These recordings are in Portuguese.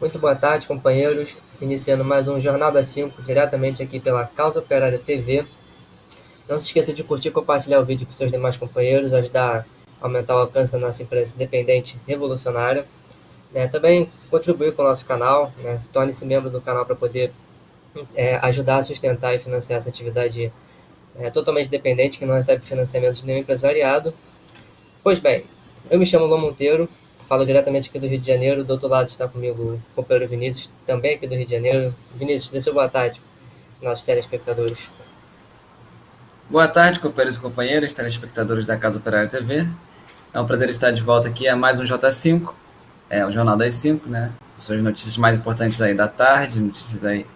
Muito boa tarde, companheiros. Iniciando mais um Jornal das 5, diretamente aqui pela Causa Operária TV. Não se esqueça de curtir e compartilhar o vídeo com seus demais companheiros, ajudar a aumentar o alcance da nossa imprensa independente revolucionária. Também contribuir com o nosso canal, torne-se membro do canal para poder ajudar a sustentar e financiar essa atividade totalmente independente, que não recebe financiamento de nenhum empresariado. Pois bem, eu me chamo Lô Monteiro, falo diretamente aqui do Rio de Janeiro. Do outro lado está comigo o companheiro Vinícius, também aqui do Rio de Janeiro. Vinícius, dê seu boa tarde, nossos telespectadores. Boa tarde, companheiros e companheiras, telespectadores da Casa Operária TV. É um prazer estar de volta aqui a mais um J5, o Jornal das 5, né? São as notícias mais importantes aí da tarde, notícias aí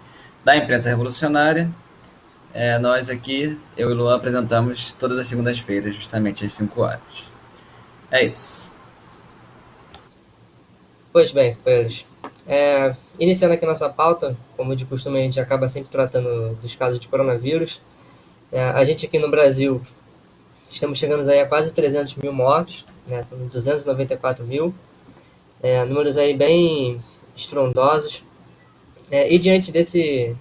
da imprensa revolucionária. Nós aqui, eu e o Luan, apresentamos todas as segundas-feiras, justamente às 5 horas. É isso. Pois bem, companheiros, iniciando aqui nossa pauta, como de costume a gente acaba sempre tratando dos casos de coronavírus. A gente aqui no Brasil, estamos chegando aí a quase 300 mil mortos, são 294 mil, números aí bem estrondosos. E diante desse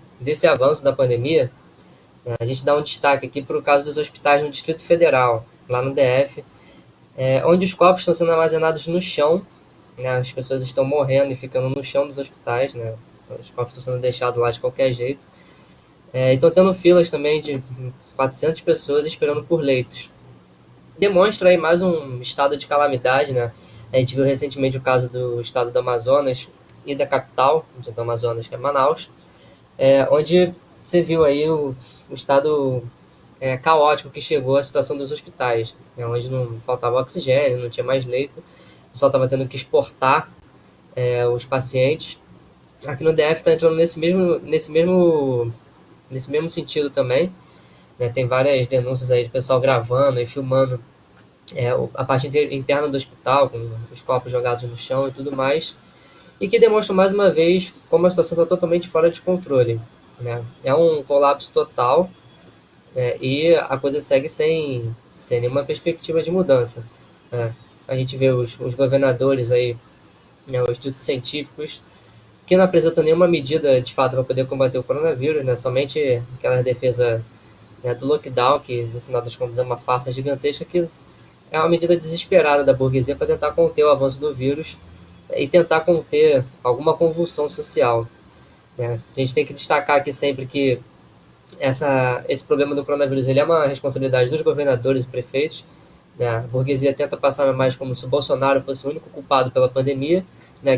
avanço da pandemia, a gente dá um destaque aqui para o caso dos hospitais no Distrito Federal, lá no DF, onde os corpos estão sendo armazenados no chão, as pessoas estão morrendo e ficando no chão dos hospitais, então os corpos estão sendo deixados lá de qualquer jeito. E estão tendo filas também de 400 pessoas esperando por leitos. Demonstra aí mais um estado de calamidade, né? A gente viu recentemente o caso do estado do Amazonas e da capital do Amazonas, que é Manaus, onde você viu aí o estado caótico que chegou a situação dos hospitais, onde não faltava oxigênio, não tinha mais leito, o pessoal estava tendo que exportar os pacientes. Aqui no DF está entrando nesse mesmo sentido também. Tem várias denúncias aí de pessoal gravando e filmando a parte interna do hospital, com os corpos jogados no chão e tudo mais, e que demonstra mais uma vez como a situação está totalmente fora de controle. É um colapso total, e a coisa segue sem nenhuma perspectiva de mudança. A gente vê os governadores aí, os institutos científicos, que não apresentam nenhuma medida de fato para poder combater o coronavírus, somente aquela defesa do lockdown, que no final das contas é uma farsa gigantesca, que é uma medida desesperada da burguesia para tentar conter o avanço do vírus e tentar conter alguma convulsão social. A gente tem que destacar aqui sempre que esse problema do coronavírus ele é uma responsabilidade dos governadores e prefeitos. A burguesia tenta passar mais como se o Bolsonaro fosse o único culpado pela pandemia,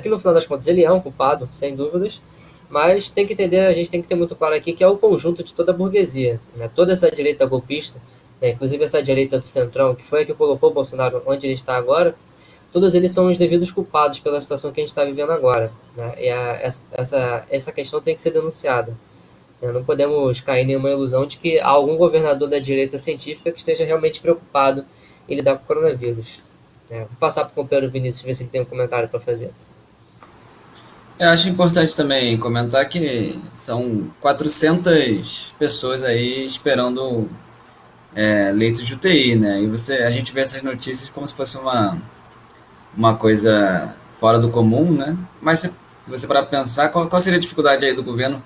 que no final das contas ele é um culpado, sem dúvidas, mas tem que entender, a gente tem que ter muito claro aqui que é o conjunto de toda a burguesia, toda essa direita golpista, inclusive essa direita do centrão, que foi a que colocou o Bolsonaro onde ele está agora. Todos eles são os devidos culpados pela situação que a gente está vivendo agora. E essa questão tem que ser denunciada. Não podemos cair em nenhuma ilusão de que há algum governador da direita científica que esteja realmente preocupado em lidar com o coronavírus. Vou passar para o companheiro Vinícius ver se ele tem um comentário para fazer. Eu acho importante também comentar que são 400 pessoas aí esperando leitos de UTI, né? E a gente vê essas notícias como se fosse uma coisa fora do comum, né? Mas se você parar para pensar, qual seria a dificuldade aí do governo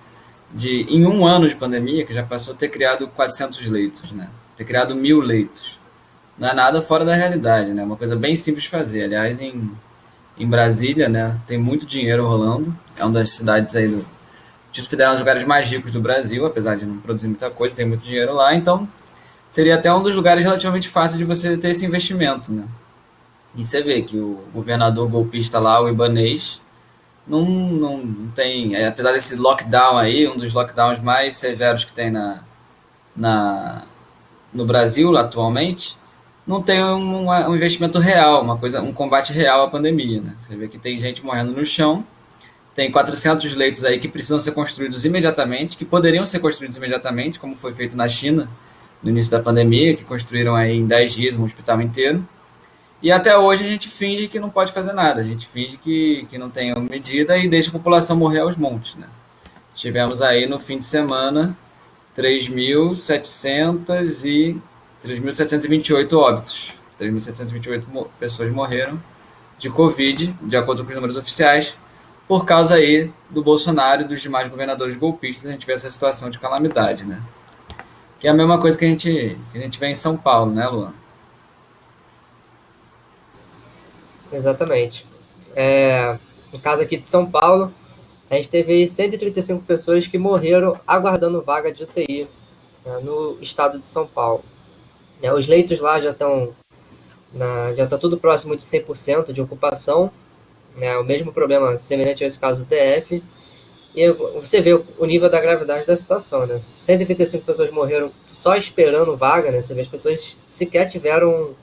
de, em um ano de pandemia, que já passou, ter criado 400 leitos, né? Ter criado 1.000 leitos. Não é nada fora da realidade, né? Uma coisa bem simples de fazer. Aliás, em Brasília, né, tem muito dinheiro rolando. É uma das cidades aí do Distrito Federal, um dos lugares mais ricos do Brasil, apesar de não produzir muita coisa, tem muito dinheiro lá. Então, seria até um dos lugares relativamente fácil de você ter esse investimento, né? E você vê que o governador golpista lá, o Ibanez, não tem, apesar desse lockdown aí, um dos lockdowns mais severos que tem na, no Brasil atualmente, não tem um investimento real, um combate real à pandemia, né? Você vê que tem gente morrendo no chão, tem 400 leitos aí que precisam ser construídos imediatamente, que poderiam ser construídos imediatamente, como foi feito na China no início da pandemia, que construíram aí em 10 dias um hospital inteiro. E até hoje a gente finge que não pode fazer nada, a gente finge que não tem medida e deixa a população morrer aos montes, né? Tivemos aí no fim de semana 3.728 óbitos. 3.728 pessoas morreram de Covid, de acordo com os números oficiais, por causa aí do Bolsonaro e dos demais governadores golpistas, a gente vê essa situação de calamidade, né? Que é a mesma coisa que a gente vê em São Paulo, né, Luan? Exatamente. No caso aqui de São Paulo, a gente teve aí 135 pessoas que morreram aguardando vaga de UTI, né, no estado de São Paulo. Os leitos lá já tá tudo próximo de 100% de ocupação, né, o mesmo problema semelhante a esse caso do DF. E você vê o nível da gravidade da situação, né? 135 pessoas morreram só esperando vaga, né? Você vê as pessoas sequer tiveram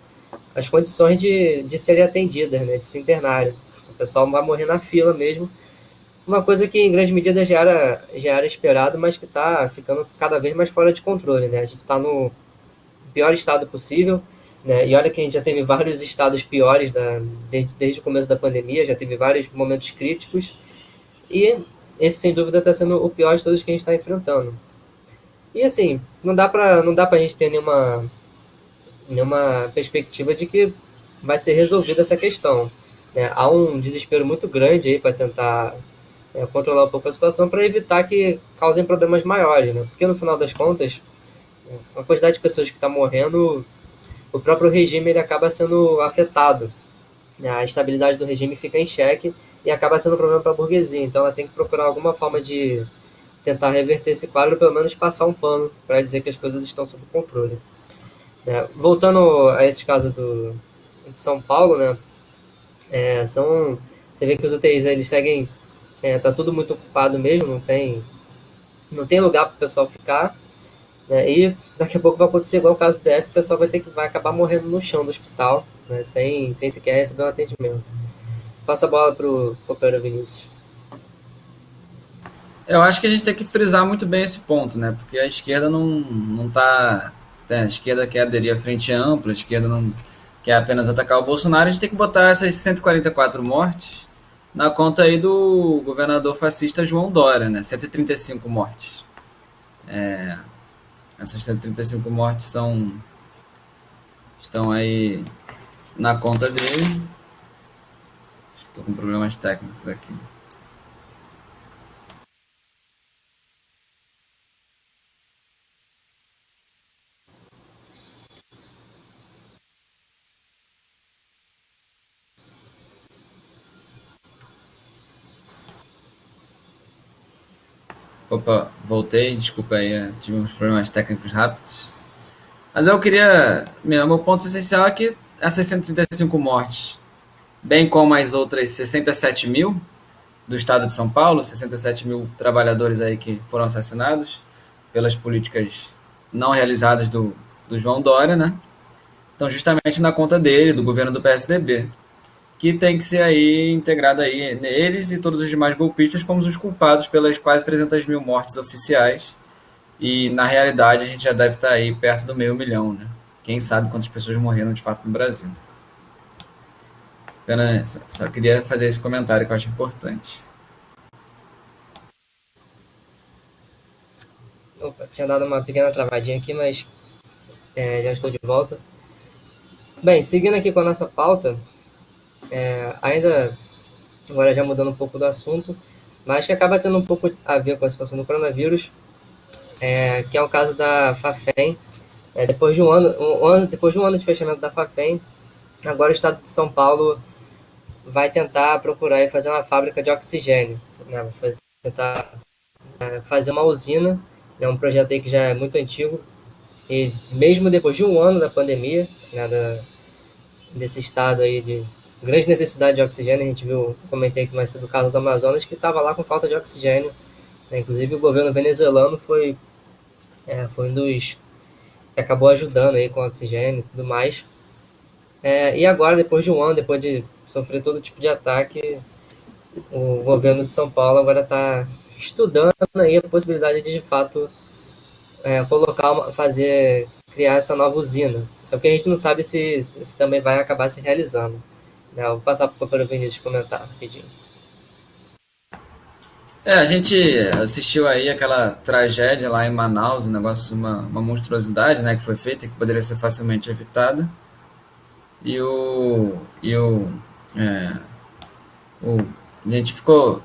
as condições de serem atendidas, né? De se internarem. O pessoal vai morrer na fila mesmo. Uma coisa que em grande medida já era esperado, mas que está ficando cada vez mais fora de controle, né? A gente está no pior estado possível, né? E olha que a gente já teve vários estados piores desde o começo da pandemia, já teve vários momentos críticos. E esse, sem dúvida, está sendo o pior de todos que a gente está enfrentando. E assim, não dá pra gente ter nenhuma perspectiva de que vai ser resolvida essa questão, né? Há um desespero muito grande aí para tentar controlar um pouco a situação para evitar que causem problemas maiores, né? Porque no final das contas, a quantidade de pessoas que está morrendo, o próprio regime ele acaba sendo afetado, né? A estabilidade do regime fica em xeque e acaba sendo um problema para a burguesia. Então ela tem que procurar alguma forma de tentar reverter esse quadro, pelo menos passar um pano para dizer que as coisas estão sob controle. Voltando a esse caso de São Paulo, né? Você vê que os UTIs eles seguem, tá tudo muito ocupado mesmo, não tem lugar para o pessoal ficar, né? E daqui a pouco vai acontecer igual o caso do DF, o pessoal vai acabar morrendo no chão do hospital, né? Sem sequer receber um atendimento. Passa a bola pro Copeiro Vinícius. Eu acho que a gente tem que frisar muito bem esse ponto, né? Porque a esquerda não tá. A esquerda quer aderir à frente ampla, a esquerda não quer apenas atacar o Bolsonaro. A gente tem que botar essas 144 mortes na conta aí do governador fascista João Dória, né? 135 mortes. Essas 135 mortes estão aí na conta dele. Acho que estou com problemas técnicos aqui. Opa, voltei, desculpa aí, tive uns problemas técnicos rápidos. Mas eu queria. Meu ponto essencial é que essas 135 mortes, bem como as outras 67 mil do estado de São Paulo, 67 mil trabalhadores aí que foram assassinados pelas políticas não realizadas do João Dória, né? Estão justamente na conta dele, do governo do PSDB, que tem que ser aí integrado aí neles e todos os demais golpistas como os culpados pelas quase 300 mil mortes oficiais. E na realidade a gente já deve estar aí perto do meio milhão, né? Quem sabe quantas pessoas morreram de fato no Brasil. Só queria fazer esse comentário que eu acho importante. Opa, tinha dado uma pequena travadinha aqui, mas já estou de volta. Bem, seguindo aqui com a nossa pauta, ainda agora já mudando um pouco do assunto, mas que acaba tendo um pouco a ver com a situação do coronavírus, que é o caso da Fafem. Depois de um ano de fechamento da Fafem, agora o estado de São Paulo vai tentar procurar e fazer uma fábrica de oxigênio, né? Vai tentar fazer uma usina, né? Um projeto aí que já é muito antigo, e mesmo depois de um ano da pandemia, né, desse estado aí de grande necessidade de oxigênio, a gente viu, comentei aqui mais cedo o caso do Amazonas, que estava lá com falta de oxigênio, né? Inclusive o governo venezuelano foi um dos que acabou ajudando aí com oxigênio e tudo mais. E agora, depois de um ano, depois de sofrer todo tipo de ataque, o governo de São Paulo agora está estudando aí a possibilidade de fato, criar essa nova usina. É porque a gente não sabe se também vai acabar se realizando. Eu vou passar para o Vinícius comentar rapidinho. A gente assistiu aí aquela tragédia lá em Manaus, um negócio, uma monstruosidade, né, que foi feita, que poderia ser facilmente evitada. E o, e o, é, a gente ficou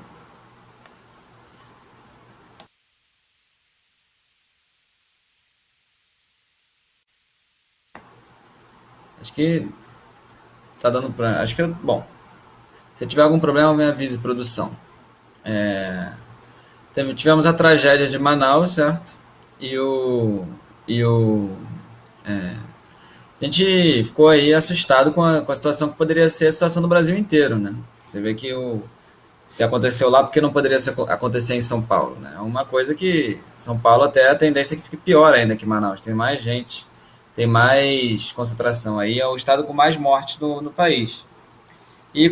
Acho que tá dando pra. Acho que. Bom, se tiver algum problema, me avise, produção. Tivemos a tragédia de Manaus, certo? E o. E o. A gente ficou aí assustado com a situação que poderia ser a situação do Brasil inteiro, né? Você vê que se aconteceu lá, porque não poderia acontecer em São Paulo, né? É uma coisa que São Paulo até a tendência é que fique pior ainda que Manaus. Tem mais gente, tem mais concentração aí, é o estado com mais mortes no país. E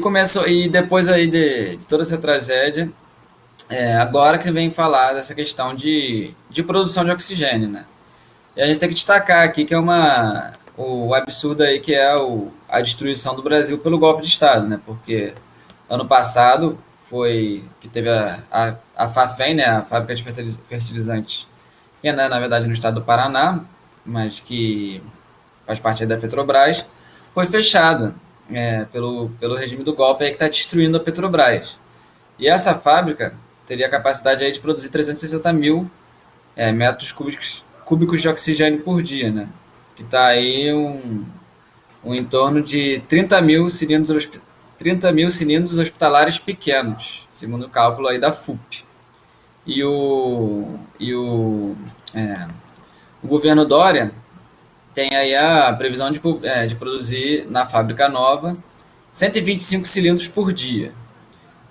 depois aí de toda essa tragédia, agora que vem falar dessa questão de produção de oxigênio, né? E a gente tem que destacar aqui que o absurdo aí que é a destruição do Brasil pelo golpe de Estado, né? Porque ano passado foi que teve a Fafem, né? A fábrica de fertilizantes, que é, né, na verdade no estado do Paraná, mas que faz parte aí da Petrobras, foi fechada pelo regime do golpe aí que está destruindo a Petrobras. E essa fábrica teria a capacidade aí de produzir 360 mil metros cúbicos de oxigênio por dia, né? Que está aí um em torno de 30 mil cilindros hospitalares pequenos, segundo o cálculo aí da FUP. E o governo Dória tem aí a previsão de produzir na fábrica nova 125 cilindros por dia.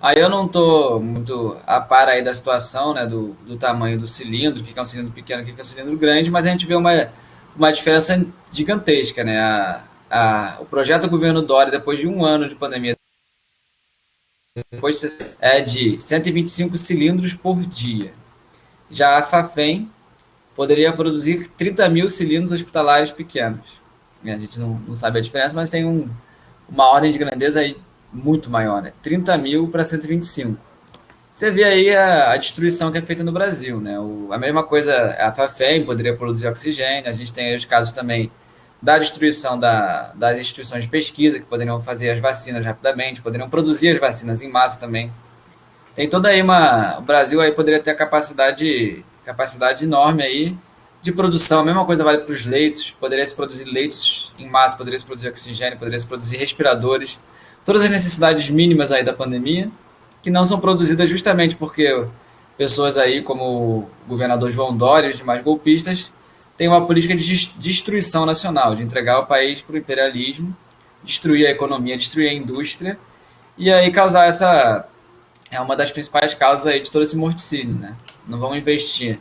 Aí eu não estou muito a par aí da situação, né, do tamanho do cilindro, o que é um cilindro pequeno, o que é um cilindro grande, mas a gente vê uma diferença gigantesca, né? O projeto do governo Dória, depois de um ano de pandemia, depois é de 125 cilindros por dia. Já a Fafem poderia produzir 30 mil cilindros hospitalares pequenos. A gente não sabe a diferença, mas tem uma ordem de grandeza aí muito maior, né? 30 mil para 125. Você vê aí a destruição que é feita no Brasil, né? A mesma coisa, a Fafem poderia produzir oxigênio, a gente tem aí os casos também da destruição das instituições de pesquisa, que poderiam fazer as vacinas rapidamente, poderiam produzir as vacinas em massa também. Tem toda aí o Brasil aí poderia ter a capacidade enorme aí de produção. A mesma coisa vale para os leitos, poderia se produzir leitos em massa, poderia se produzir oxigênio, poderia se produzir respiradores. Todas as necessidades mínimas aí da pandemia, que não são produzidas justamente porque pessoas aí como o governador João Dória e os demais golpistas têm uma política de destruição nacional, de entregar o país para o imperialismo, destruir a economia, destruir a indústria e aí causar essa é uma das principais causas aí de todo esse morticínio, né? Não vamos investir,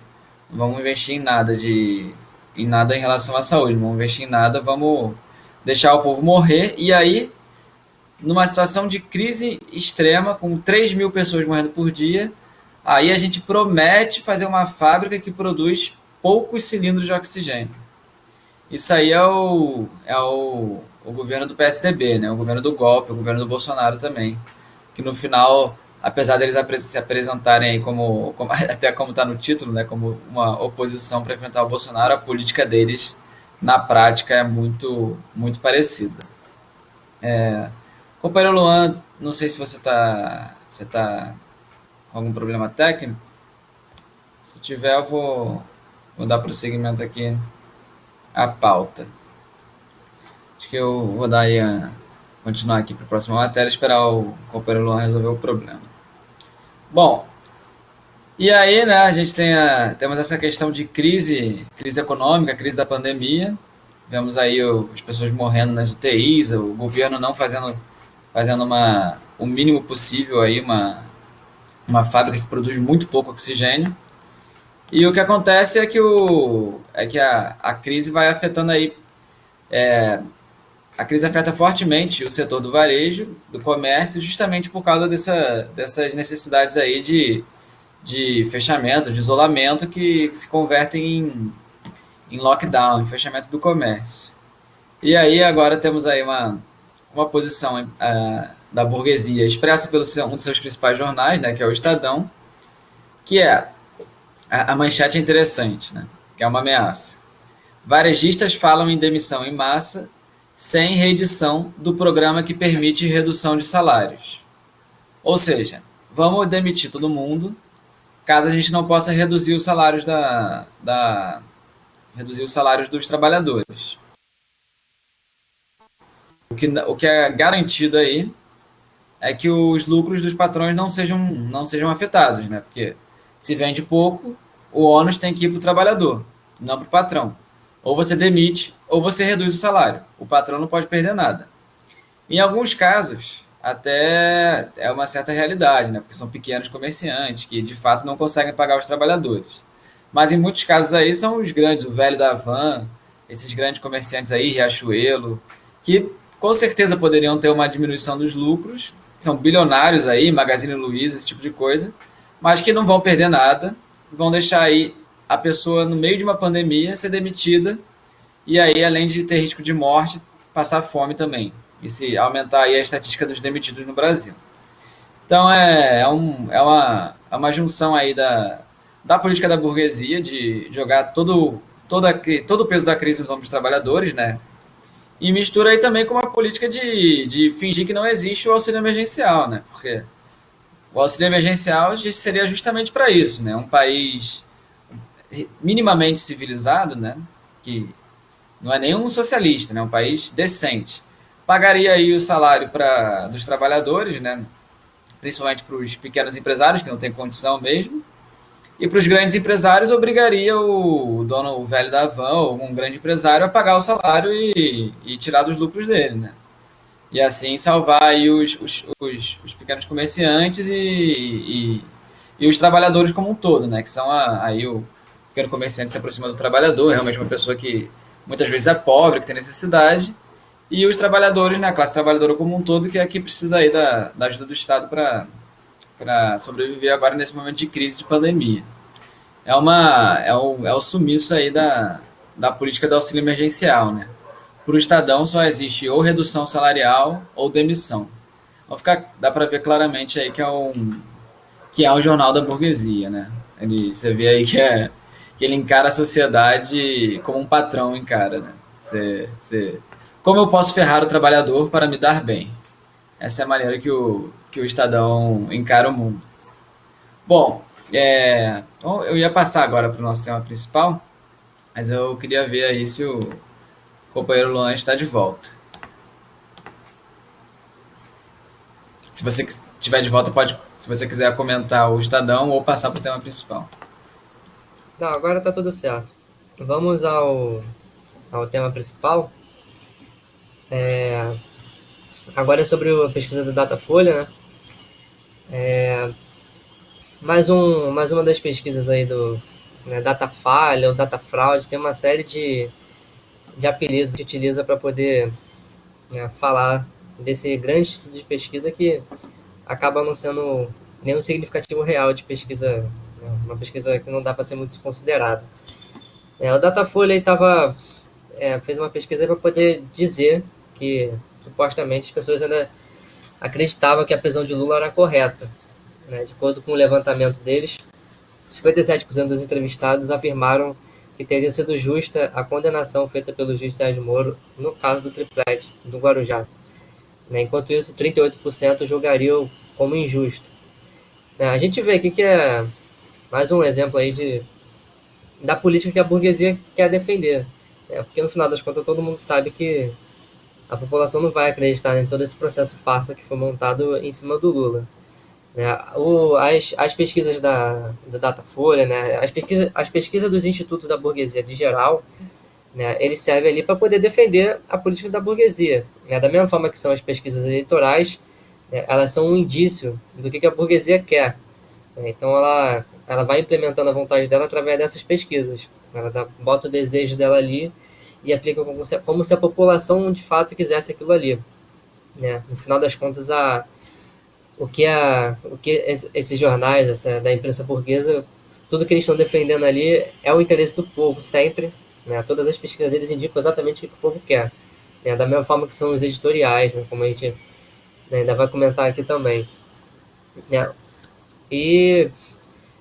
não vamos investir em nada em relação à saúde, não vamos investir em nada, vamos deixar o povo morrer e aí numa situação de crise extrema, com 3 mil pessoas morrendo por dia, aí a gente promete fazer uma fábrica que produz poucos cilindros de oxigênio. Isso aí é o governo do PSDB, né? O governo do golpe, o governo do Bolsonaro também. Que no final, apesar deles se apresentarem aí até como está no título, né? Como uma oposição para enfrentar o Bolsonaro, a política deles na prática é muito, muito parecida. Companheiro Luan, não sei se você tá com algum problema técnico. Se tiver, eu vou dar prosseguimento aqui à pauta. Acho que eu vou continuar aqui para a próxima matéria, esperar o companheiro Luan resolver o problema. Bom, e aí, né, a gente temos essa questão de crise econômica, crise da pandemia. Vemos aí as pessoas morrendo nas UTIs, o governo não fazendo o mínimo possível aí, uma fábrica que produz muito pouco oxigênio. E o que acontece é que a crise vai afetando aí. A crise afeta fortemente o setor do varejo, do comércio, justamente por causa dessas necessidades aí de fechamento, de isolamento, que se convertem em lockdown, em fechamento do comércio. E aí agora temos aí uma posição da burguesia expressa pelo um dos seus principais jornais, né, que é o Estadão, que a manchete é interessante, né, que é uma ameaça. Varejistas falam em demissão em massa sem reedição do programa que permite redução de salários. Ou seja, vamos demitir todo mundo, caso a gente não possa reduzir os salários reduzir os salários dos trabalhadores. o que é garantido aí é que os lucros dos patrões não sejam afetados, né? Porque se vende pouco, o ônus tem que ir para o trabalhador, não para o patrão. Ou você demite, ou você reduz o salário. O patrão não pode perder nada. Em alguns casos, até é uma certa realidade, né? Porque são pequenos comerciantes que de fato não conseguem pagar os trabalhadores. Mas em muitos casos aí são os grandes, o velho da van, esses grandes comerciantes aí, Riachuelo, que com certeza poderiam ter uma diminuição dos lucros, são bilionários aí, Magazine Luiza, esse tipo de coisa, mas que não vão perder nada, vão deixar aí a pessoa no meio de uma pandemia ser demitida e aí, além de ter risco de morte, passar fome também. E se aumentar aí a estatística dos demitidos no Brasil. Então é uma junção aí da política da burguesia de jogar todo o peso da crise nos ombros dos trabalhadores, né? E mistura aí também com uma política de fingir que não existe o auxílio emergencial, né? Porque o auxílio emergencial seria justamente para isso, né? Um país minimamente civilizado, né? Que não é nenhum socialista, né? Um país decente. Pagaria aí o salário dos trabalhadores, né? Principalmente para os pequenos empresários que não têm condição mesmo, e para os grandes empresários obrigaria o dono, o velho da van, ou um grande empresário a pagar o salário e tirar dos lucros dele, né? E assim salvar aí os pequenos comerciantes e os trabalhadores como um todo, né? Que são aí o pequeno comerciante se aproxima do trabalhador, é realmente uma pessoa que muitas vezes é pobre, que tem necessidade, e os trabalhadores, né? A classe trabalhadora como um todo, que é que precisa aí da ajuda do Estado para sobreviver agora nesse momento de crise, de pandemia. É o sumiço aí da política do auxílio emergencial, né? Para o Estadão só existe ou redução salarial ou demissão. Dá para ver claramente aí que é um jornal da burguesia, né? Você vê aí que ele encara a sociedade como um patrão encara, né? Como eu posso ferrar o trabalhador para me dar bem? Essa é a maneira que o Estadão encara o mundo. Bom, então eu ia passar agora para o nosso tema principal, mas eu queria ver aí se o companheiro Luan está de volta. Se você estiver de volta, pode, se você quiser comentar o Estadão ou passar para o tema principal. Não, agora tá tudo certo. Vamos ao tema principal. Agora é sobre a pesquisa do Datafolha, né? Mais uma das pesquisas aí do, né, Data Falha ou Data Fraud. Tem uma série de apelidos que utiliza para poder, né, falar desse grande estudo de pesquisa que acaba não sendo nenhum significativo real de pesquisa, né, uma pesquisa que não dá para ser muito considerada. O Datafolha fez uma pesquisa para poder dizer que supostamente as pessoas ainda acreditavam que a prisão de Lula era correta. Né? De acordo com o levantamento deles, 57% dos entrevistados afirmaram que teria sido justa a condenação feita pelo juiz Sérgio Moro no caso do triplex do Guarujá. Né? Enquanto isso, 38% julgariam como injusto. A gente vê aqui que é mais um exemplo aí da política que a burguesia quer defender. Porque no final das contas todo mundo sabe que a população não vai acreditar em todo esse processo farsa que foi montado em cima do Lula. Né? As pesquisas do Datafolha, né? As pesquisas dos institutos da burguesia de geral, né? Eles servem ali para poder defender a política da burguesia. Né? Da mesma forma que são as pesquisas eleitorais, né? Elas são um indício do que a burguesia quer. Né? Então ela vai implementando a vontade dela através dessas pesquisas. Ela bota o desejo dela ali e aplica como se a população de fato quisesse aquilo ali. Né? No final das contas, o que esses jornais da imprensa burguesa, tudo que eles estão defendendo ali é o interesse do povo sempre. Né? Todas as pesquisas deles indicam exatamente o que o povo quer. Né? Da mesma forma que são os editoriais, né? Como a gente, né, ainda vai comentar aqui também. Né? E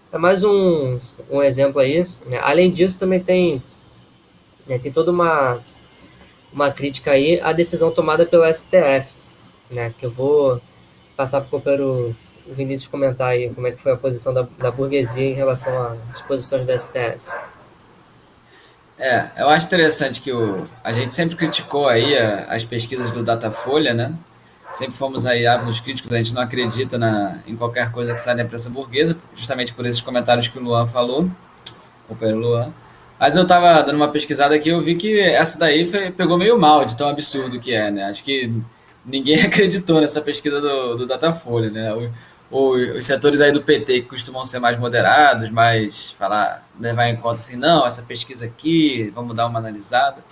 é mais um exemplo aí. Né? Além disso, também tem toda uma crítica aí à decisão tomada pelo STF, né? Que eu vou passar para o companheiro Vinícius comentar aí como é que foi a posição da burguesia em relação às posições do STF. Eu acho interessante que a gente sempre criticou aí as pesquisas do Datafolha, né? Sempre fomos aí ávidos críticos, a gente não acredita em qualquer coisa que sai da imprensa burguesa, justamente por esses comentários que o Luan falou, o companheiro Luan. Mas eu tava dando uma pesquisada aqui, eu vi que essa daí pegou meio mal de tão absurdo que é, né? Acho que ninguém acreditou nessa pesquisa do Datafolha, né? Os setores aí do PT que costumam ser mais moderados, mais falar, levar em conta assim, não, essa pesquisa aqui, vamos dar uma analisada.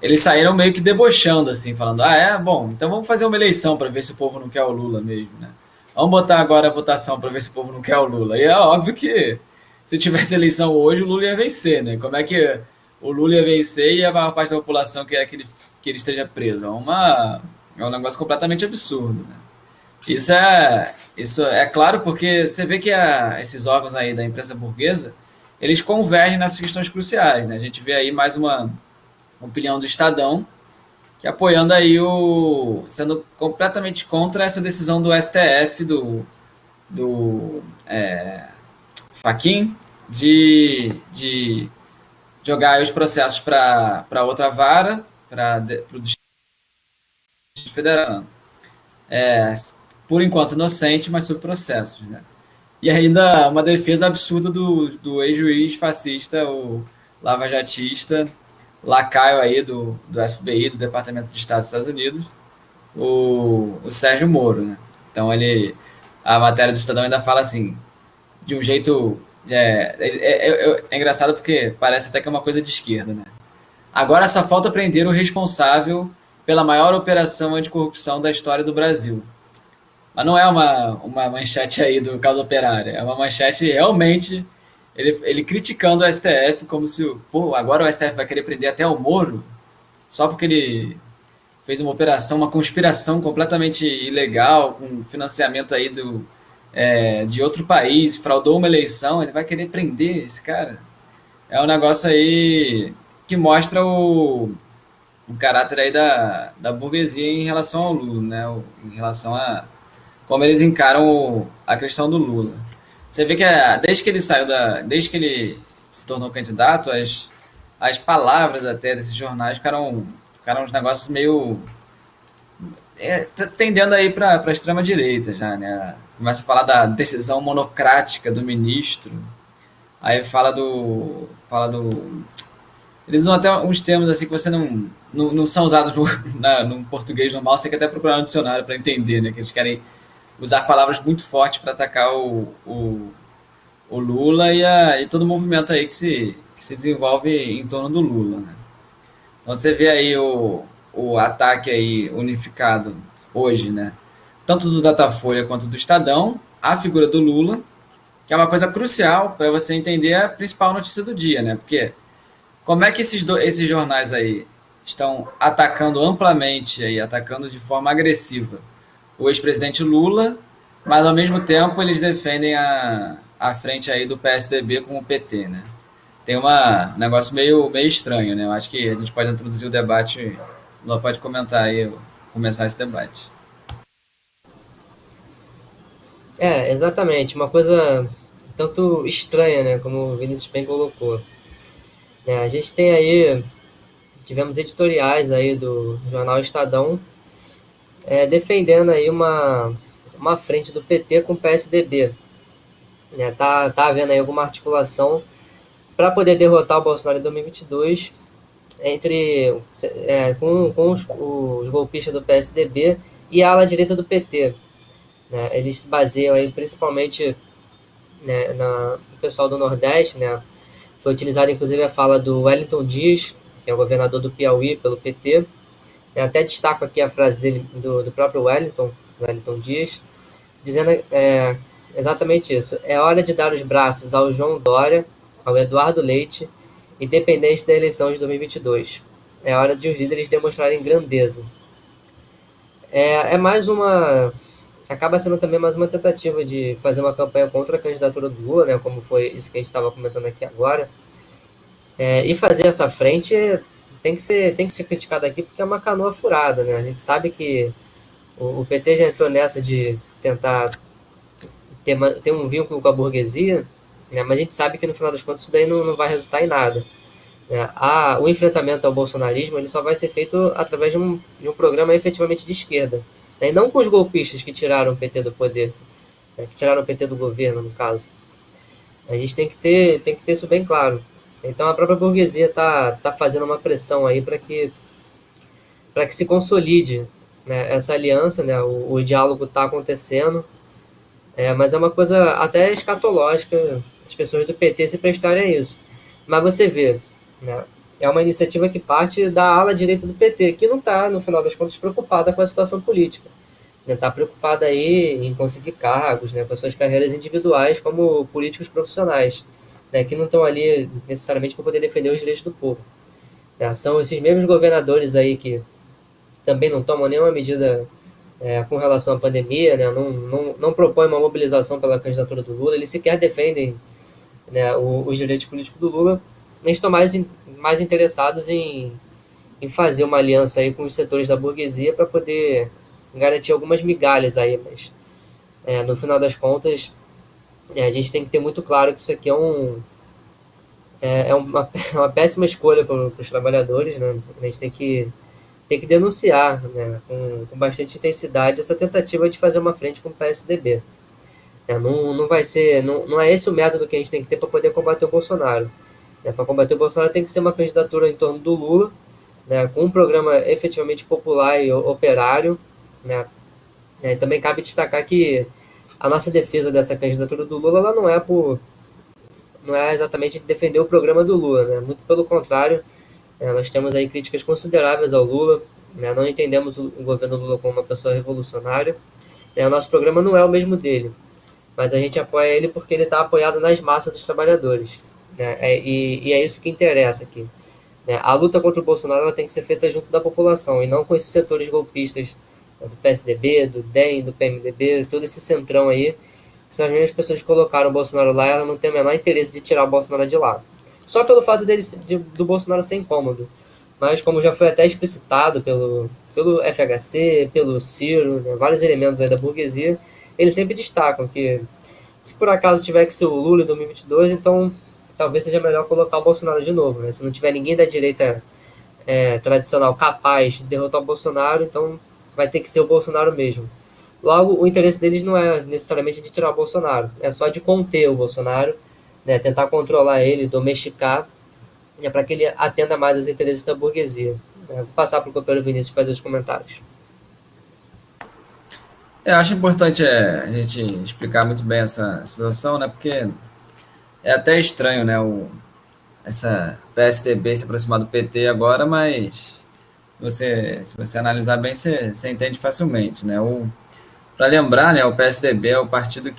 Eles saíram meio que debochando, assim, falando, bom, então vamos fazer uma eleição para ver se o povo não quer o Lula mesmo, né? Vamos botar agora a votação para ver se o povo não quer o Lula. E é óbvio que se tivesse eleição hoje, o Lula ia vencer, né? Como é que o Lula ia vencer e a maior parte da população quer que ele esteja preso? É um negócio completamente absurdo, né? Isso é claro porque você vê que esses órgãos aí da imprensa burguesa, eles convergem nessas questões cruciais, né? A gente vê aí mais uma opinião do Estadão, que apoiando aí sendo completamente contra essa decisão do STF, do Fachin, de jogar os processos para outra vara, para o Distrito Federal. É, por enquanto inocente, mas sob processos, né? E ainda uma defesa absurda do ex-juiz fascista, o lavajatista, lacaio aí do FBI, do Departamento de Estado dos Estados Unidos, o Sérgio Moro, né? Então a matéria do Estadão ainda fala assim, de um jeito é engraçado porque parece até que é uma coisa de esquerda, né? Agora só falta prender o responsável pela maior operação anticorrupção da história do Brasil. Mas não é uma manchete aí do caso operário, é uma manchete realmente ele criticando o STF como se, pô, agora o STF vai querer prender até o Moro só porque ele fez uma operação, uma conspiração completamente ilegal, com financiamento aí de outro país, fraudou uma eleição, ele vai querer prender esse cara. É um negócio aí que mostra o caráter aí da burguesia em relação ao Lula, né? Em relação a como eles encaram a questão do Lula. Você vê que desde que ele se tornou candidato, as palavras até desses jornais ficaram uns negócios meio tendendo aí para a extrema direita já, né? Começa a falar da decisão monocrática do ministro, aí fala do eles usam até uns termos assim que você não são usados no português normal, você tem que até procurar no dicionário para entender, né? Que eles querem usar palavras muito fortes para atacar o Lula e todo o movimento aí que se desenvolve em torno do Lula, né? Então você vê aí o ataque aí unificado hoje, né? Tanto do Datafolha quanto do Estadão, a figura do Lula, que é uma coisa crucial para você entender a principal notícia do dia, né? Porque como é que esses jornais aí estão atacando amplamente, aí, atacando de forma agressiva o ex-presidente Lula, mas ao mesmo tempo eles defendem a frente aí do PSDB com o PT, né? Tem um negócio meio estranho, né? Eu acho que a gente pode introduzir o debate, o Lula pode comentar aí, começar esse debate. É, exatamente. Uma coisa tanto estranha, né? Como o Vinícius bem colocou. A gente tem aí, tivemos editoriais aí do jornal Estadão defendendo aí uma frente do PT com o PSDB. Tá havendo aí alguma articulação para poder derrotar o Bolsonaro em 2022 com os golpistas do PSDB e a ala direita do PT. Né? Eles se baseiam aí principalmente, né, no pessoal do Nordeste. Né? Foi utilizada inclusive a fala do Wellington Dias, que é o governador do Piauí pelo PT. Eu até destaco aqui a frase dele, do próprio Wellington Dias, dizendo exatamente isso. É hora de dar os braços ao João Dória, ao Eduardo Leite, independente da eleição de 2022. É hora de os líderes demonstrarem grandeza. É mais uma... Acaba sendo também mais uma tentativa de fazer uma campanha contra a candidatura do Lula, né, como foi isso que a gente estava comentando aqui agora. E fazer essa frente tem que ser criticado aqui porque é uma canoa furada, né? A gente sabe que o PT já entrou nessa de tentar ter um vínculo com a burguesia, né? Mas a gente sabe que no final das contas isso daí não vai resultar em nada. O enfrentamento ao bolsonarismo ele só vai ser feito através de um programa efetivamente de esquerda, né, e não com os golpistas que tiraram o PT do poder, né, que tiraram o PT do governo, no caso. A gente tem que ter isso bem claro. Então a própria burguesia tá fazendo uma pressão aí para que se consolide, né, essa aliança, né, o diálogo está acontecendo, mas é uma coisa até escatológica as pessoas do PT se prestarem a isso. Mas você vê, né, é uma iniciativa que parte da ala direita do PT, que não está, no final das contas, preocupada com a situação política. Está preocupada aí em conseguir cargos, né, com as suas carreiras individuais como políticos profissionais, né, que não estão ali necessariamente para poder defender os direitos do povo. São esses mesmos governadores aí que também não tomam nenhuma medida com relação à pandemia, né, não propõem uma mobilização pela candidatura do Lula, eles sequer defendem, né, os direitos políticos do Lula, eles estão mais interessados em fazer uma aliança aí com os setores da burguesia para poder garantir algumas migalhas aí, mas no final das contas a gente tem que ter muito claro que isso aqui é uma, uma péssima escolha para os trabalhadores, né? A gente tem que denunciar, né, com bastante intensidade essa tentativa de fazer uma frente com o PSDB. Não vai ser, não é esse o método que a gente tem que ter para poder combater o Bolsonaro. Para combater o Bolsonaro tem que ser uma candidatura em torno do Lula, né, com um programa efetivamente popular e operário, né. Também cabe destacar que a nossa defesa dessa candidatura do Lula ela não é exatamente defender o programa do Lula, né, muito pelo contrário. Nós temos aí críticas consideráveis ao Lula, né, não entendemos o governo Lula como uma pessoa revolucionária. O nosso programa não é o mesmo dele, mas a gente apoia ele porque ele está apoiado nas massas dos trabalhadores, né, e é isso que interessa aqui. A luta contra o Bolsonaro ela tem que ser feita junto da população e não com esses setores golpistas, né, do PSDB, do DEM, do PMDB, todo esse centrão aí, que são as mesmas pessoas que colocaram o Bolsonaro lá e ela não tem o menor interesse de tirar o Bolsonaro de lá. Só pelo fato do Bolsonaro ser incômodo. Mas como já foi até explicitado pelo FHC, pelo Ciro, né, vários elementos aí da burguesia, eles sempre destacam que se por acaso tiver que ser o Lula em 2022, então talvez seja melhor colocar o Bolsonaro de novo. Né? Se não tiver ninguém da direita tradicional capaz de derrotar o Bolsonaro, então vai ter que ser o Bolsonaro mesmo. Logo, o interesse deles não é necessariamente de tirar o Bolsonaro, é só de conter o Bolsonaro, né, tentar controlar ele, domesticar, para que ele atenda mais aos interesses da burguesia. Vou passar para o companheiro Vinícius fazer os comentários. Eu acho importante a gente explicar muito bem essa situação, né? Porque é até estranho, né? Essa PSDB se aproximar do PT agora, mas se você analisar bem, você entende facilmente, né? Para lembrar, né? O PSDB é o partido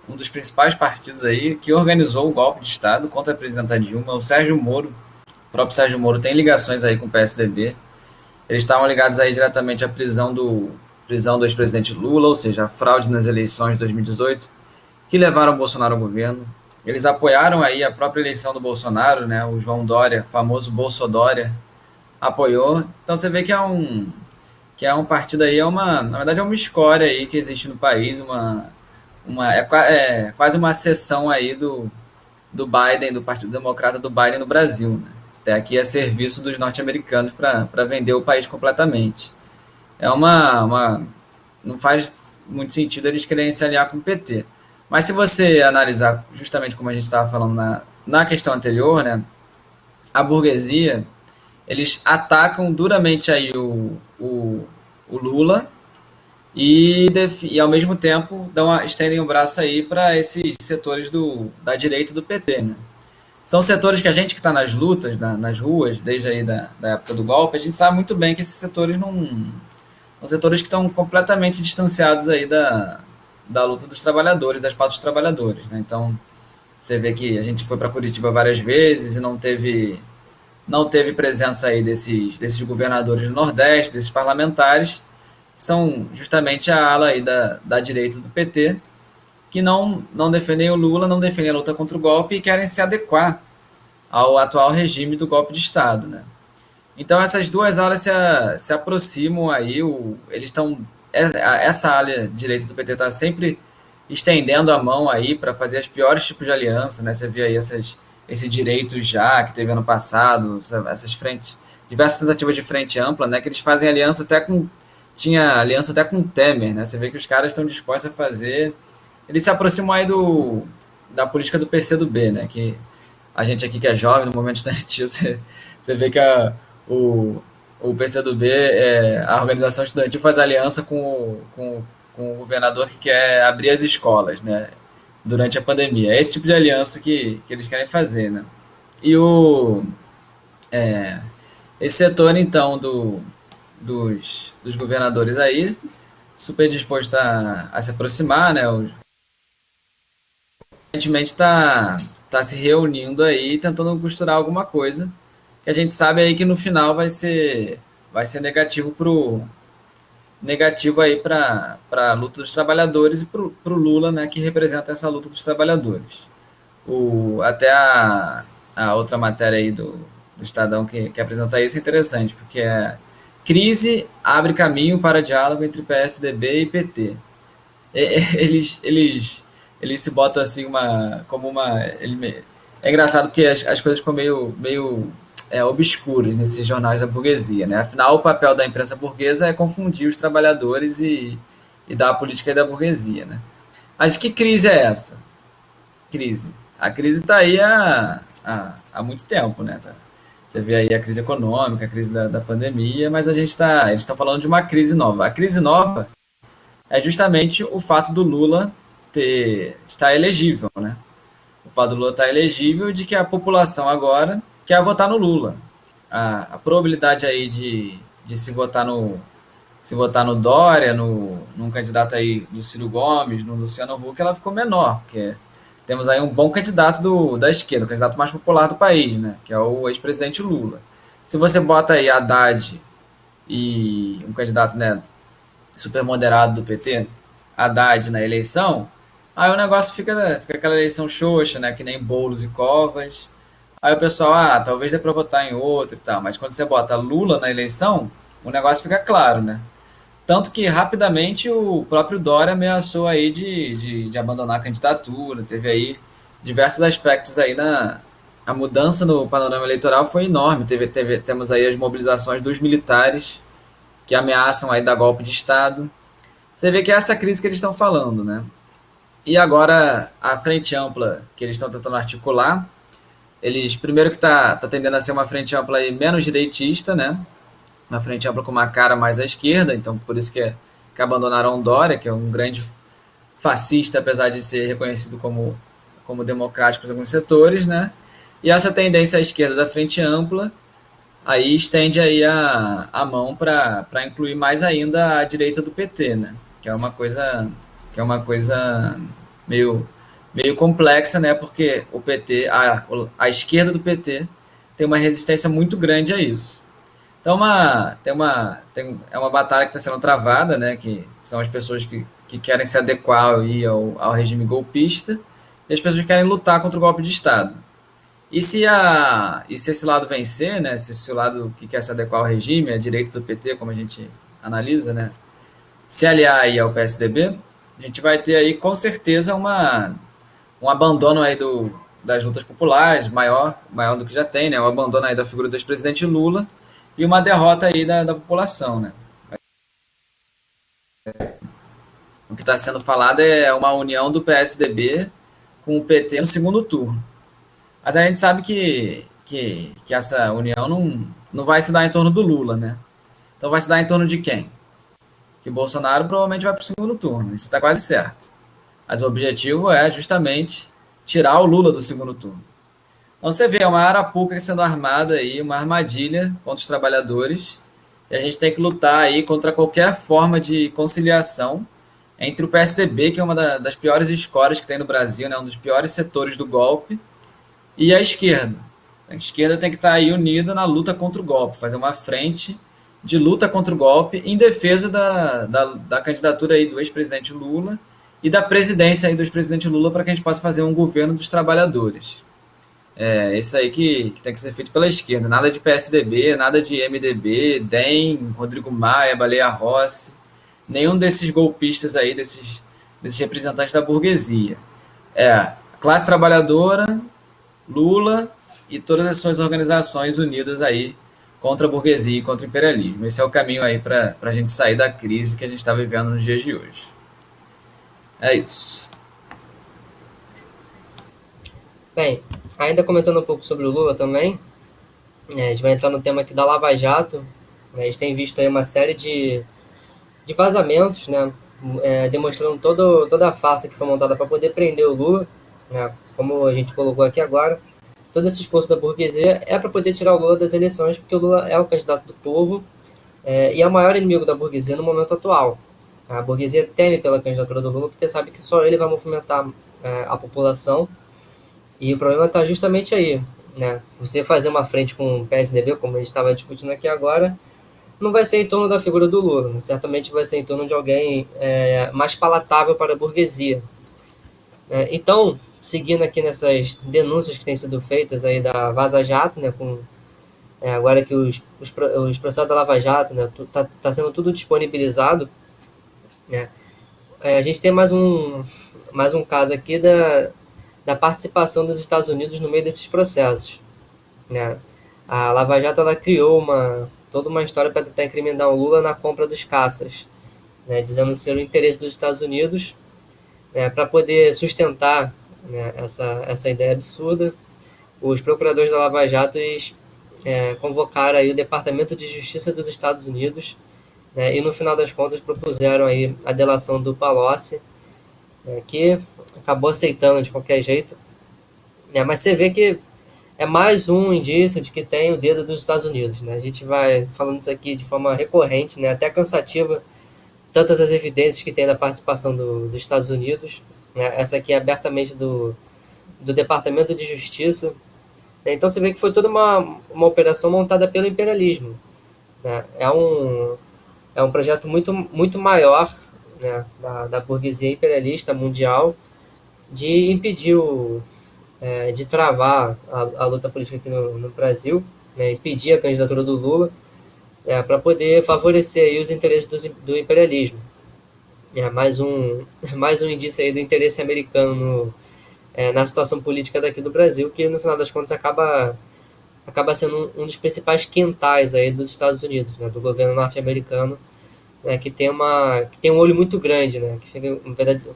um dos principais partidos aí que organizou o golpe de Estado contra a presidenta Dilma, o Sérgio Moro. O próprio Sérgio Moro tem ligações aí com o PSDB. Eles estavam ligados aí diretamente à prisão do ex-presidente Lula, ou seja, a fraude nas eleições de 2018, que levaram o Bolsonaro ao governo. Eles apoiaram aí a própria eleição do Bolsonaro, né? O João Dória, famoso Bolsodória, apoiou. Então você vê que é um partido aí, na verdade é uma escória aí que existe no país, é quase uma seção aí do Biden, do Partido Democrata do Biden no Brasil, né? Até aqui a serviço dos norte-americanos para vender o país completamente. Não faz muito sentido eles quererem se aliar com o PT. Mas se você analisar justamente como a gente estava falando na questão anterior, né, a burguesia, eles atacam duramente aí o Lula e ao mesmo tempo estendem o braço aí para esses setores da direita do PT, né? São setores que a gente que está nas lutas, nas ruas, desde aí da época do golpe, a gente sabe muito bem que esses setores não são setores que estão completamente distanciados aí da luta dos trabalhadores, das pautas dos trabalhadores, né? Então, você vê que a gente foi para Curitiba várias vezes e não teve presença aí desses governadores do Nordeste, desses parlamentares, que são justamente a ala aí da direita do PT, que não defendem o Lula, não defendem a luta contra o golpe e querem se adequar ao atual regime do golpe de Estado, né? Então essas duas alas se aproximam aí, essa ala direita do PT está sempre estendendo a mão aí para fazer os piores tipos de aliança, né? Você vê aí esse direito já que teve ano passado, essas frentes, diversas tentativas de frente ampla, né, que eles fazem aliança até com tinha aliança até com o Temer, né? Você vê que os caras estão dispostos a fazer, eles se aproximam aí da política do PCdoB, né, que a gente aqui que é jovem, no momento estudantil, você vê que o, o PCdoB, a organização estudantil faz aliança com o governador que quer abrir as escolas, né, durante a pandemia. É esse tipo de aliança que eles querem fazer, né? E esse setor, então, dos governadores aí, super disposto a se aproximar, né? Aparentemente tá se reunindo aí, tentando costurar alguma coisa, que a gente sabe aí que no final vai ser negativo aí para a luta dos trabalhadores e para o Lula, né, que representa essa luta dos trabalhadores. Até a outra matéria aí do Estadão que apresenta isso é interessante, porque crise abre caminho para diálogo entre PSDB e PT. Eles se botam assim como uma. É engraçado porque as coisas ficam meio obscuras nesses jornais da burguesia, né? Afinal, o papel da imprensa burguesa é confundir os trabalhadores e dar a política aí da burguesia, né? Mas que crise é essa? Crise. A crise está aí há muito tempo, né? Você vê aí a crise econômica, a crise da pandemia, mas eles estão falando de uma crise nova. A crise nova é justamente o fato do Lula estar elegível, né? O fato do Lula estar elegível de que a população agora quer votar no Lula. A probabilidade aí de se votar no Dória, num candidato aí do Ciro Gomes, no Luciano Huck, ela ficou menor, porque temos aí um bom candidato da esquerda, o candidato mais popular do país, né? Que é o ex-presidente Lula. Se você bota aí Haddad e um candidato, né, super moderado do PT, Haddad na eleição, aí o negócio fica aquela eleição xoxa, né? Que nem Boulos e Covas. Aí o pessoal, talvez dê pra votar em outro e tal. Mas quando você bota Lula na eleição, o negócio fica claro, né? Tanto que rapidamente o próprio Dória ameaçou aí de abandonar a candidatura. Teve aí diversos aspectos aí a mudança no panorama eleitoral foi enorme. Temos aí as mobilizações dos militares que ameaçam aí dar golpe de Estado. Você vê que é essa crise que eles estão falando, né? E agora a frente ampla que eles estão tentando articular, eles primeiro que tá tendendo a ser uma frente ampla aí menos direitista, né? Uma frente ampla com uma cara mais à esquerda, então por isso que abandonaram o Dória, que é um grande fascista, apesar de ser reconhecido como democrático em alguns setores, né? E essa tendência à esquerda da frente ampla aí estende aí a mão para incluir mais ainda a direita do PT, né? Que é uma coisa meio complexa, né? Porque o PT, a esquerda do PT tem uma resistência muito grande a isso. Então é uma batalha que está sendo travada, né? Que são as pessoas que querem se adequar aí ao regime golpista e as pessoas que querem lutar contra o golpe de Estado. E se esse lado vencer, né, se esse lado que quer se adequar ao regime, a direita do PT, como a gente analisa, né, se aliar aí ao PSDB, a gente vai ter aí com certeza um abandono aí das lutas populares, maior do que já tem, né, um abandono aí da figura do ex-presidente Lula e uma derrota aí da população, né. O que está sendo falado é uma união do PSDB com o PT no segundo turno. Mas a gente sabe que essa união não vai se dar em torno do Lula, né? Então vai se dar em torno de quem? Que Bolsonaro provavelmente vai para o segundo turno. Isso está quase certo. Mas o objetivo é justamente tirar o Lula do segundo turno. Então você vê uma arapuca sendo armada aí, uma armadilha contra os trabalhadores. E a gente tem que lutar aí contra qualquer forma de conciliação entre o PSDB, que é uma das piores escórias que tem no Brasil, né? Um dos piores setores do golpe, e a esquerda. A esquerda tem que estar aí unida na luta contra o golpe, fazer uma frente de luta contra o golpe em defesa da candidatura aí do ex-presidente Lula e da presidência aí do ex-presidente Lula para que a gente possa fazer um governo dos trabalhadores. Isso aí que tem que ser feito pela esquerda. Nada de PSDB, nada de MDB, DEM, Rodrigo Maia, Baleia Rossi, nenhum desses golpistas aí, desses representantes da burguesia. A classe trabalhadora Lula e todas as suas organizações unidas aí contra a burguesia e contra o imperialismo. Esse é o caminho aí para a gente sair da crise que a gente está vivendo nos dias de hoje. É isso. Bem, ainda comentando um pouco sobre o Lula também, a gente vai entrar no tema aqui da Lava Jato. A gente tem visto aí uma série de vazamentos, né? Demonstrando toda a farsa que foi montada para poder prender o Lula, né? Como a gente colocou aqui agora, todo esse esforço da burguesia é para poder tirar o Lula das eleições, porque o Lula é o candidato do povo, e é o maior inimigo da burguesia no momento atual. A burguesia teme pela candidatura do Lula porque sabe que só ele vai movimentar a população, e o problema está justamente aí, né? Você fazer uma frente com o PSDB, como a gente estava discutindo aqui agora, não vai ser em torno da figura do Lula, né? Certamente vai ser em torno de alguém mais palatável para a burguesia. Então, seguindo aqui nessas denúncias que têm sido feitas aí da Vaza Jato, né, agora que os processos da Lava Jato, né, tá sendo tudo disponibilizado, né, a gente tem mais um caso aqui da participação dos Estados Unidos no meio desses processos, né. A Lava Jato ela criou toda uma história para tentar incriminar o Lula na compra dos caças, né, dizendo ser o interesse dos Estados Unidos, para poder sustentar, né, essa ideia absurda. Os procuradores da Lava Jato convocaram aí o Departamento de Justiça dos Estados Unidos, né, e no final das contas propuseram aí a delação do Palocci, né, que acabou aceitando de qualquer jeito, né, mas você vê que é mais um indício de que tem o dedo dos Estados Unidos, né? A gente vai falando isso aqui de forma recorrente, né, até cansativa, tantas as evidências que tem da participação dos Estados Unidos, né? Essa aqui é abertamente do Departamento de Justiça, né? Então você vê que foi toda uma operação montada pelo imperialismo, né? É um projeto muito maior, né, da burguesia imperialista mundial de impedir de travar a luta política aqui no Brasil, né, impedir a candidatura do Lula, para poder favorecer aí os interesses do imperialismo. Mais um indício aí do interesse americano na situação política daqui do Brasil, que no final das contas acaba sendo um dos principais quintais aí dos Estados Unidos, né, do governo norte-americano, né, que tem um olho muito grande, né, que fica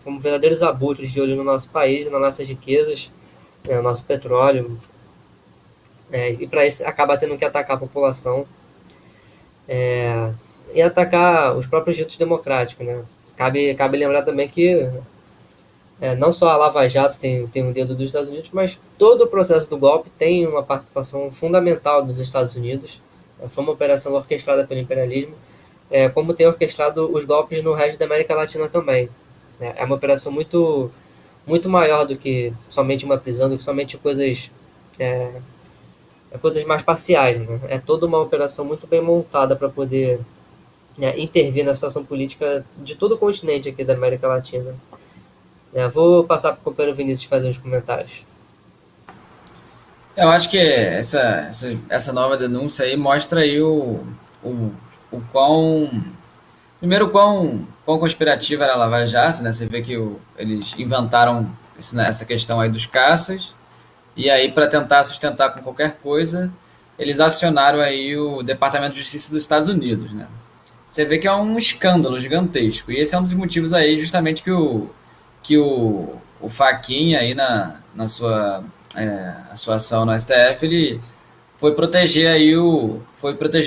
como verdadeiros abutres de olho no nosso país, nas nossas riquezas, né, no nosso petróleo, e para isso acaba tendo que atacar a população, e atacar os próprios direitos democráticos, né. Cabe lembrar também que não só a Lava Jato tem um dedo dos Estados Unidos, mas todo o processo do golpe tem uma participação fundamental dos Estados Unidos. Foi uma operação orquestrada pelo imperialismo, como tem orquestrado os golpes no resto da América Latina também. É uma operação muito maior do que somente uma prisão, do que somente é, coisas mais parciais, né? É toda uma operação muito bem montada para poder intervir na situação política de todo o continente aqui da América Latina. Vou passar para o companheiro Vinícius fazer os comentários. Eu acho que essa nova denúncia aí mostra aí o, o quão. Primeiro, quão conspirativa era a Lava Jato, né? Você vê que eles inventaram essa questão aí dos caças, e aí, para tentar sustentar com qualquer coisa, eles acionaram aí o Departamento de Justiça dos Estados Unidos, né? Você vê que é um escândalo gigantesco. E esse é um dos motivos aí, justamente, que o Faquinha aí na sua, a sua ação no STF, ele foi proteger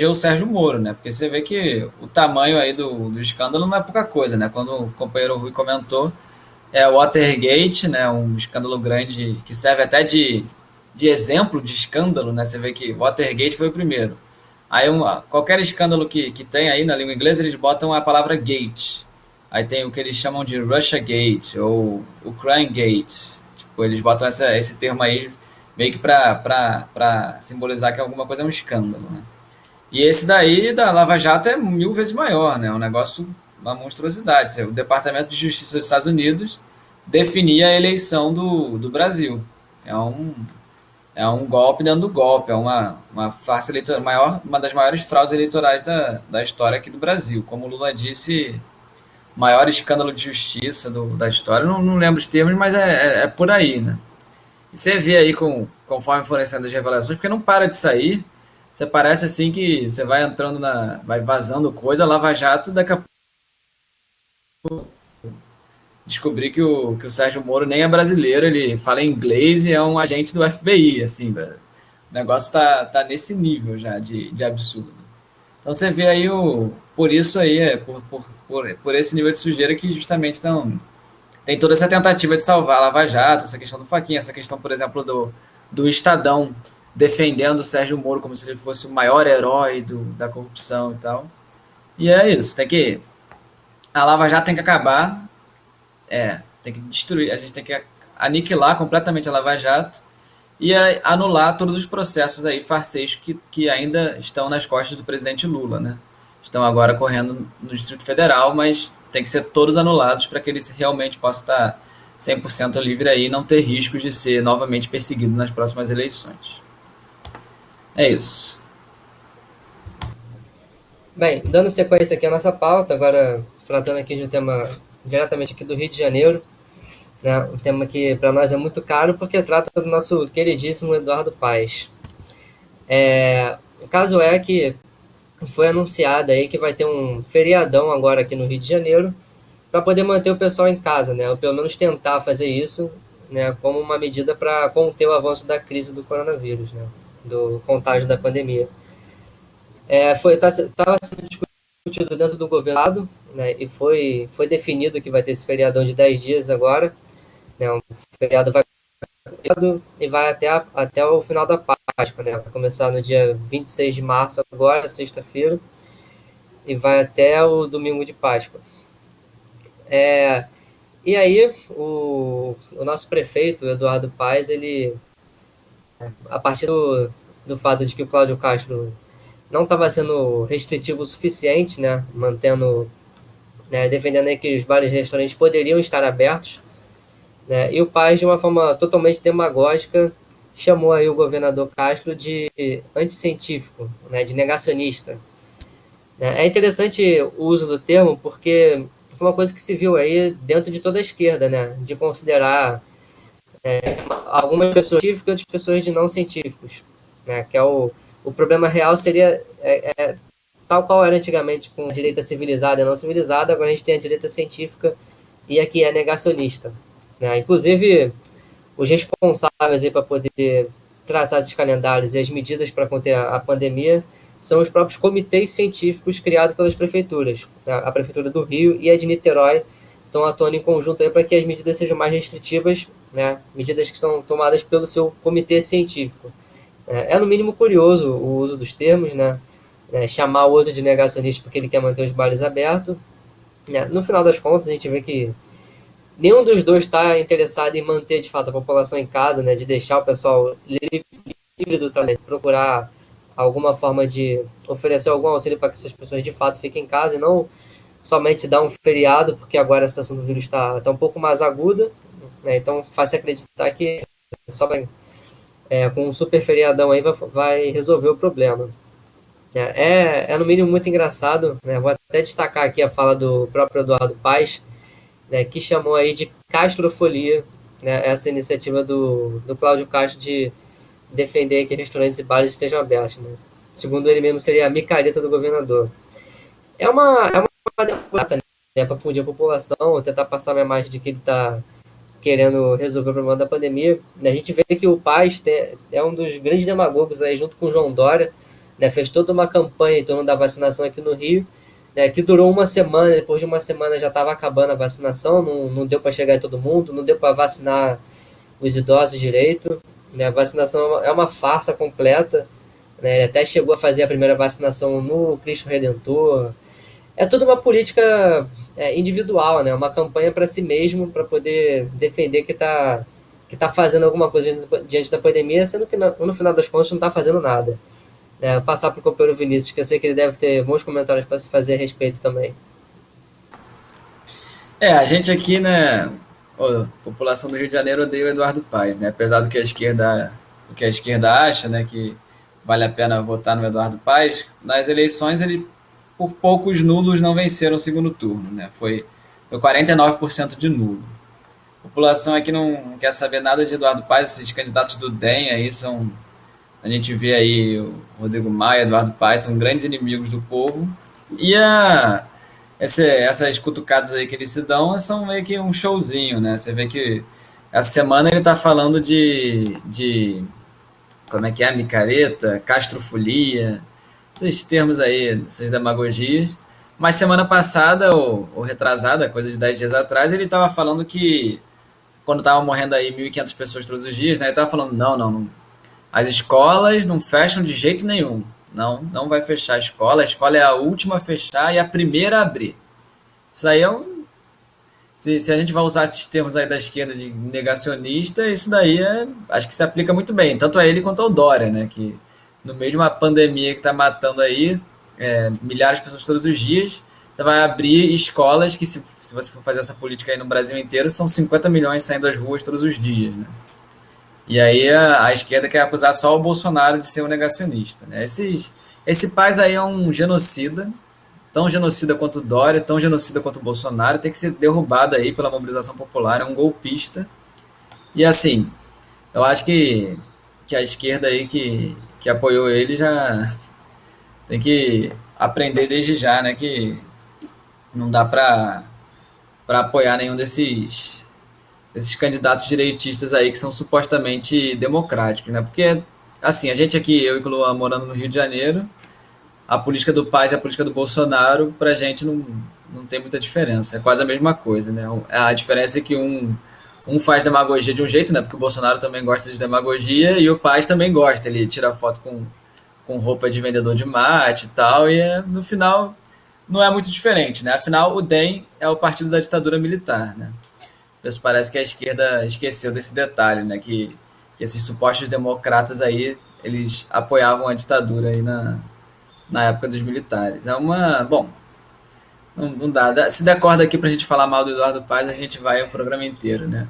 o Sérgio Moro, né? Porque você vê que o tamanho aí do escândalo não é pouca coisa, né? Quando o companheiro Rui comentou, é o Watergate, né? Um escândalo grande que serve até de exemplo de escândalo, né? Você vê que o Watergate foi o primeiro. Aí qualquer escândalo que tem aí na língua inglesa, eles botam a palavra gate. Aí tem o que eles chamam de Russia Gate ou Ukraine Gate. Tipo, eles botam esse termo aí meio que para simbolizar que alguma coisa é um escândalo, né? E esse daí da Lava Jato é 1000 vezes maior, né? É um negócio, uma monstruosidade. O Departamento de Justiça dos Estados Unidos definia a eleição do Brasil. É um, é um golpe dentro do golpe, é uma farsa eleitoral, uma das maiores fraudes eleitorais da história aqui do Brasil. Como o Lula disse, maior escândalo de justiça da história. Não lembro os termos, mas é por aí, né? E você vê aí conforme forem saindo as revelações, porque não para de sair. Você parece assim que você vai entrando vai vazando coisa, Lava Jato, daqui a pouco descobri que o Sérgio Moro nem é brasileiro, ele fala inglês e é um agente do FBI, assim, o negócio tá nesse nível já de absurdo. Então você vê aí por isso aí, por esse nível de sujeira que justamente tem toda essa tentativa de salvar a Lava Jato, essa questão do Faquinha, essa questão, por exemplo, do Estadão defendendo o Sérgio Moro como se ele fosse o maior herói da corrupção e tal. E é isso, a Lava Jato tem que acabar, tem que destruir, a gente tem que aniquilar completamente a Lava Jato e anular todos os processos aí farsescos que ainda estão nas costas do presidente Lula, né? Estão agora correndo no Distrito Federal, mas tem que ser todos anulados para que ele realmente possa estar 100% livre aí e não ter riscos de ser novamente perseguido nas próximas eleições. É isso. Bem, dando sequência aqui à nossa pauta, agora tratando aqui de um tema diretamente aqui do Rio de Janeiro, né, um tema que para nós é muito caro porque trata do nosso queridíssimo Eduardo Paes. O caso é que foi anunciado aí que vai ter um feriadão agora aqui no Rio de Janeiro para poder manter o pessoal em casa, né, ou pelo menos tentar fazer isso, né, como uma medida para conter o avanço da crise do coronavírus, né, do contágio da pandemia. Estava sendo discutido dentro do governo, né, e foi definido que vai ter esse feriadão de 10 dias agora, né, um feriado vai e vai até o final da Páscoa, né, vai começar no dia 26 de março agora, sexta-feira, e vai até o domingo de Páscoa. E aí o nosso prefeito, Eduardo Paes, ele, a partir do fato de que o Cláudio Castro não estava sendo restritivo o suficiente, né, mantendo, né, defendendo aí que os bares e restaurantes poderiam estar abertos, né, e o Paes, de uma forma totalmente demagógica, chamou aí o governador Castro de anticientífico, né, de negacionista. É interessante o uso do termo porque foi uma coisa que se viu aí dentro de toda a esquerda, né, de considerar algumas pessoas científicas e outras pessoas de não científicos, né, que é o problema real seria tal qual era antigamente com a direita civilizada e não civilizada, agora a gente tem a direita científica e aqui é negacionista, né? Inclusive, os responsáveis para poder traçar esses calendários e as medidas para conter a pandemia são os próprios comitês científicos criados pelas prefeituras. A Prefeitura do Rio e a de Niterói estão atuando em conjunto para que as medidas sejam mais restritivas, né? Medidas que são tomadas pelo seu comitê científico. No mínimo curioso o uso dos termos, né? Chamar o outro de negacionista porque ele quer manter os bares abertos. No final das contas, a gente vê que nenhum dos dois está interessado em manter de fato a população em casa, né? De deixar o pessoal livre do trabalho, procurar alguma forma de oferecer algum auxílio para que essas pessoas de fato fiquem em casa e não somente dar um feriado, porque agora a situação do vírus está um pouco mais aguda, né? Então faz acreditar que só com um super feriadão aí vai resolver o problema. No mínimo muito engraçado, né? Vou até destacar aqui a fala do próprio Eduardo Paes, né, que chamou aí de castrofolia, né, essa iniciativa do Cláudio Castro de defender que restaurantes e bares estejam abertos, né? Segundo ele mesmo, seria a micareta do governador. É uma democrata, né, para fundir a população, tentar passar a imagem de que ele está querendo resolver o problema da pandemia. A gente vê que o Paes é um dos grandes demagogos aí, junto com o João Dória, né, fez toda uma campanha em torno da vacinação aqui no Rio, né, que durou uma semana, depois de uma semana já estava acabando a vacinação, não deu para chegar em todo mundo, não deu para vacinar os idosos direito, né, a vacinação é uma farsa completa, né, ele até chegou a fazer a primeira vacinação no Cristo Redentor, é tudo uma política individual, né, uma campanha para si mesmo, para poder defender que tá fazendo alguma coisa diante da pandemia, sendo que no final das contas não está fazendo nada. Passar para o companheiro Vinícius, que eu sei que ele deve ter bons comentários para se fazer a respeito também. A gente aqui, né, a população do Rio de Janeiro odeia o Eduardo Paes, né? Apesar do que a esquerda acha, né, que vale a pena votar no Eduardo Paes, nas eleições ele por poucos nulos não venceram o segundo turno, né? Foi 49% de nulo. A população aqui não quer saber nada de Eduardo Paes, esses candidatos do DEM aí são. A gente vê aí o Rodrigo Maia, Eduardo Paes, são grandes inimigos do povo. E essas cutucadas aí que eles se dão são meio que um showzinho, né? Você vê que essa semana ele tá falando de como é que é, micareta, castrofolia, esses termos aí, essas demagogias. Mas semana passada, ou retrasada, coisa de 10 dias atrás, ele estava falando que quando estavam morrendo aí 1.500 pessoas todos os dias, né? Ele estava falando, não, as escolas não fecham de jeito nenhum. Não vai fechar a escola é a última a fechar e a primeira a abrir. Isso aí é um. Se a gente vai usar esses termos aí da esquerda de negacionista, isso daí acho que se aplica muito bem, tanto a ele quanto ao Dória, né? Que no meio de uma pandemia que está matando aí milhares de pessoas todos os dias, você vai abrir escolas que, se você for fazer essa política aí no Brasil inteiro, são 50 milhões saindo às ruas todos os dias, né? E aí a esquerda quer acusar só o Bolsonaro de ser um negacionista, né? Esse Paz aí é um genocida, tão genocida quanto o Dória, tão genocida quanto o Bolsonaro, tem que ser derrubado aí pela mobilização popular, é um golpista. E assim, eu acho que a esquerda aí que apoiou ele já tem que aprender desde já, né, que não dá para apoiar nenhum desses candidatos direitistas aí que são supostamente democráticos, né? Porque assim, a gente aqui, eu e o Luan morando no Rio de Janeiro, a política do Paz e a política do Bolsonaro, pra gente não tem muita diferença. É quase a mesma coisa, né? A diferença é que um faz demagogia de um jeito, né? Porque o Bolsonaro também gosta de demagogia e o Paz também gosta. Ele tira foto com roupa de vendedor de mate e tal, e no final não é muito diferente, né? Afinal, o DEM é o partido da ditadura militar, né? Isso parece que a esquerda esqueceu desse detalhe, né? Que esses supostos democratas aí, eles apoiavam a ditadura aí na época dos militares. Bom, não dá. Se der corda aqui pra gente falar mal do Eduardo Paes, a gente vai o programa inteiro, né?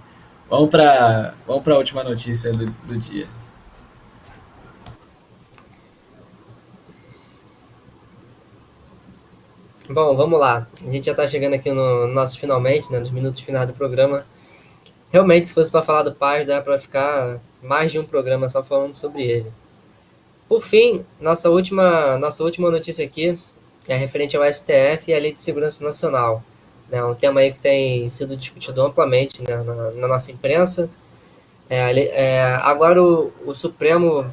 Vamos pra última notícia do dia. Bom, vamos lá. A gente já está chegando aqui no nosso finalmente, né, nos minutos finais do programa. Realmente, se fosse para falar do Paz, dá para ficar mais de um programa só falando sobre ele. Por fim, nossa última notícia aqui é referente ao STF e à Lei de Segurança Nacional. É um tema aí que tem sido discutido amplamente, né, na nossa imprensa. Agora o Supremo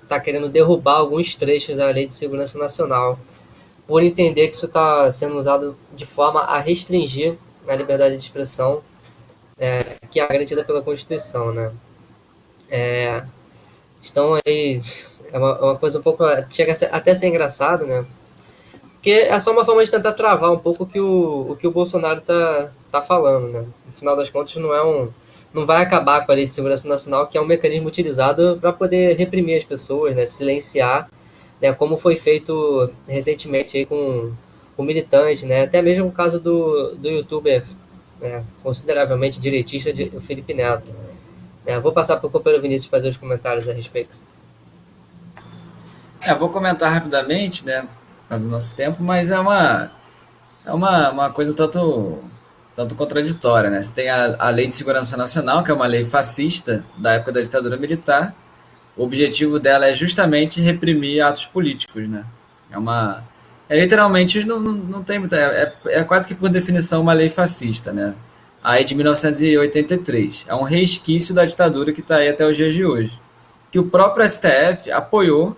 está querendo derrubar alguns trechos da Lei de Segurança Nacional, por entender que isso está sendo usado de forma a restringir a liberdade de expressão, que é garantida pela Constituição, né? Estão aí, uma coisa um pouco, chega até a ser engraçado, né? Porque é só uma forma de tentar travar um pouco o que o Bolsonaro tá falando, né? No final das contas, não vai acabar com a Lei de Segurança Nacional, que é um mecanismo utilizado para poder reprimir as pessoas, né? Silenciar, né? Como foi feito recentemente aí com militantes, né? Até mesmo o caso do youtuber, né, consideravelmente direitista, o Felipe Neto. Vou passar para o companheiro Vinícius fazer os comentários a respeito. Vou comentar rapidamente, né? Por causa do nosso tempo, mas é uma coisa tanto contraditória, né? Você tem a Lei de Segurança Nacional, que é uma lei fascista da época da ditadura militar. O objetivo dela é justamente reprimir atos políticos, né? Literalmente, não tem muita. É quase que por definição uma lei fascista, né? Aí de 1983. É um resquício da ditadura que está aí até os dias de hoje. Que o próprio STF apoiou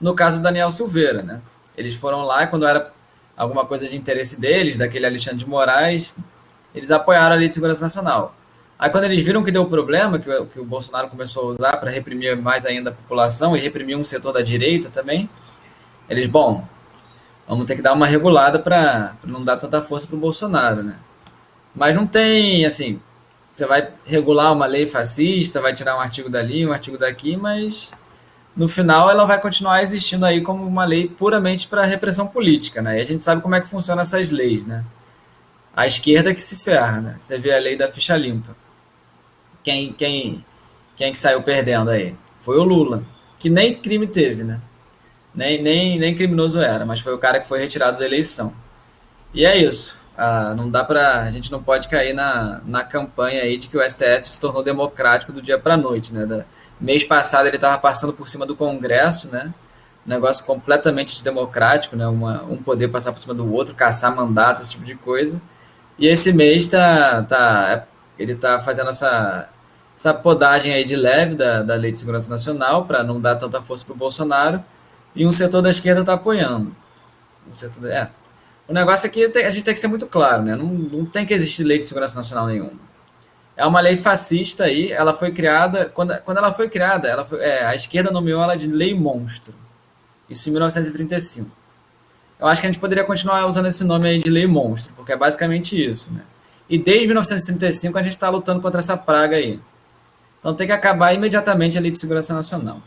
no caso do Daniel Silveira, né? Eles foram lá quando era alguma coisa de interesse deles, daquele Alexandre de Moraes, eles apoiaram a Lei de Segurança Nacional. Aí quando eles viram que deu problema, que o Bolsonaro começou a usar para reprimir mais ainda a população e reprimir um setor da direita também, eles, bom, vamos ter que dar uma regulada para não dar tanta força para o Bolsonaro, né? Mas não tem, assim, você vai regular uma lei fascista, vai tirar um artigo dali, um artigo daqui, mas no final ela vai continuar existindo aí como uma lei puramente para repressão política, né? E a gente sabe como é que funcionam essas leis, né? A esquerda que se ferra, né? Você vê a lei da ficha limpa. Quem que saiu perdendo aí? Foi o Lula, que nem crime teve, né? Nem criminoso era, mas foi o cara que foi retirado da eleição. E é isso. não dá pra. A gente não pode cair na campanha aí de que o STF se tornou democrático do dia para noite, né? Mês passado ele estava passando por cima do Congresso, né? Um negócio completamente democrático, né? Um poder passar por cima do outro, caçar mandatos, esse tipo de coisa. E esse mês ele tá fazendo essa podagem aí de leve da Lei de Segurança Nacional para não dar tanta força para o Bolsonaro. E um setor da esquerda está apoiando. O negócio aqui a gente tem que ser muito claro, né? Não tem que existir lei de segurança nacional nenhuma. É uma lei fascista aí, ela foi criada. Quando ela foi criada, a esquerda nomeou ela de lei monstro. Isso em 1935. Eu acho que a gente poderia continuar usando esse nome aí de lei monstro, porque é basicamente isso, né? E desde 1935 a gente está lutando contra essa praga aí. Então tem que acabar imediatamente a lei de segurança nacional.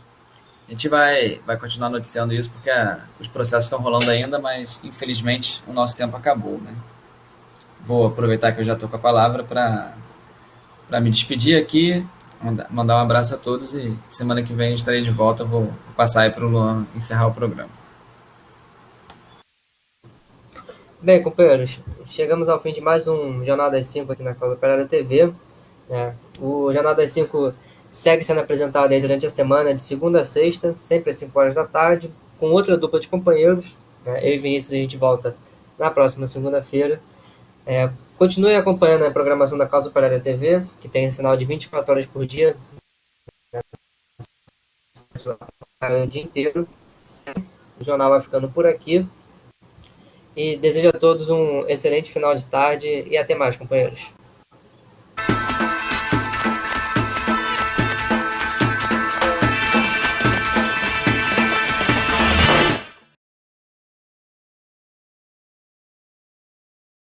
A gente vai continuar noticiando isso porque os processos estão rolando ainda, mas infelizmente o nosso tempo acabou, né? Vou aproveitar que eu já estou com a palavra para me despedir aqui, mandar um abraço a todos e semana que vem estarei de volta. Vou passar aí para o Luan encerrar o programa. Bem, companheiros, chegamos ao fim de mais um Jornal das 5 aqui na Causa Operária TV. Né? O Jornal das 5 segue sendo apresentado aí durante a semana, de segunda a sexta, sempre às 5 horas da tarde, com outra dupla de companheiros. Né? Eu e Vinícius, a gente volta na próxima segunda-feira. Continue acompanhando a programação da Causa Operária TV, que tem sinal de 24 horas por dia, o dia inteiro. O jornal vai ficando por aqui. E desejo a todos um excelente final de tarde e até mais, companheiros.